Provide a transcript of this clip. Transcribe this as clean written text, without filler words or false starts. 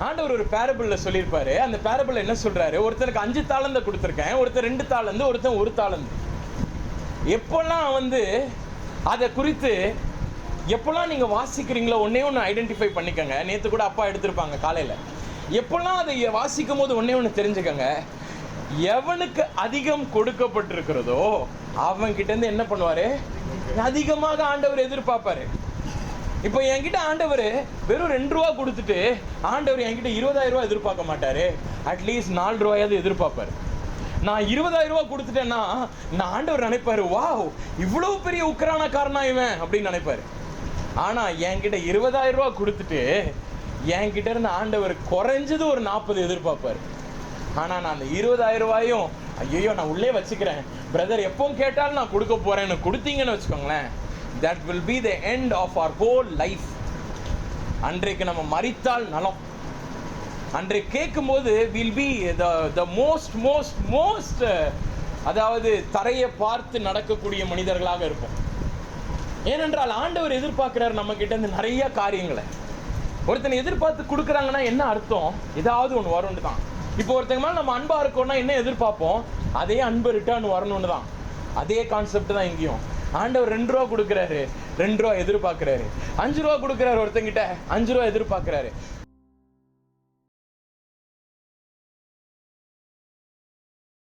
ஆண்டவர் ஒரு பேரபிள்ல சொல்லியிருப்பாரு. அந்த பேரபிள் என்ன சொல்றாரு, ஒருத்தருக்கு 5 தாலந்தை கொடுத்துருக்கேன், ஒருத்தர் 2 தாலந்து, ஒருத்தன் 1 தாலந்து. எப்பெல்லாம் அதை குறித்து எப்பெல்லாம் நீங்க வாசிக்கிறீங்களோ ஒன்னே ஒன்று ஐடென்டிஃபை பண்ணிக்கங்க. நேற்று கூட அப்பா எடுத்திருப்பாங்க காலையில். எப்பெல்லாம் அதை வாசிக்கும் போது ஒன்னே ஒன்று தெரிஞ்சுக்கங்க, எவனுக்கு அதிகம் கொடுக்கப்பட்டிருக்கிறதோ அவன் கிட்ட இருந்து என்ன பண்ணுவாரு, அதிகமாக ஆண்டவர் எதிர்பார்ப்பாரு. இப்போ என்கிட்ட ஆண்டவர் வெறும் 2 ரூபா கொடுத்துட்டு ஆண்டவர் என்கிட்ட 20,000 ரூபா எதிர்பார்க்க மாட்டாரு. அட்லீஸ்ட் 4 ரூபாயாவது எதிர்பார்ப்பாரு. நான் 20,000 ரூபா கொடுத்துட்டேன்னா நான் ஆண்டவர் நினைப்பாரு, வாவ் இவ்வளவு பெரிய உக்ரானக்காரனா இவன் அப்படின்னு நினைப்பாரு. ஆனா என்கிட்ட 20,000 ரூபா கொடுத்துட்டு என்கிட்ட இருந்து ஆண்டவர் குறைஞ்சது ஒரு 40 எதிர்பார்ப்பாரு. ஆனா நான் அந்த 20,000 ரூபாயும் ஐயோ நான் உள்ளே வச்சுக்கிறேன் பிரதர், எப்பவும் கேட்டாலும் நான் கொடுக்க போறேன்னு கொடுத்தீங்கன்னு வச்சுக்கோங்களேன், that will be the end of our whole life. அன்றைக்கு நம்ம மரித்தால் நலம். அன்றைக்கு கேட்கும்போது will be the most அதாவது தரையை பார்த்து நடக்கக்கூடிய மனிதர்களாக இருப்போம். ஏனென்றால் ஆண்டவர் எதிர்பார்க்கிறார் நம்ம கிட்ட இருந்து நிறைய காரியங்களை. ஒருத்தனை எதிர்பார்த்து கொடுக்குறாங்கன்னா என்ன அர்த்தம், ஏதாவது ஒன்று வரும்னு தான். இப்போ ஒருத்தங்க மேலே நம்ம அன்பா இருக்கோம்னா என்ன எதிர்பார்ப்போம், அதே அன்பு ரிட்டர்ன் வரணும்னு தான். அதே கான்செப்ட் தான் இங்கேயும். ஆண்டவர் 2 ரூபா கொடுக்குறாரு, 2 ரூபா எதிர்பார்க்கிறாரு. 5 ரூபா கொடுக்குறாரு, ஒருத்தங்கிட்ட 5 ரூபா எதிர்பார்க்கிறாரு.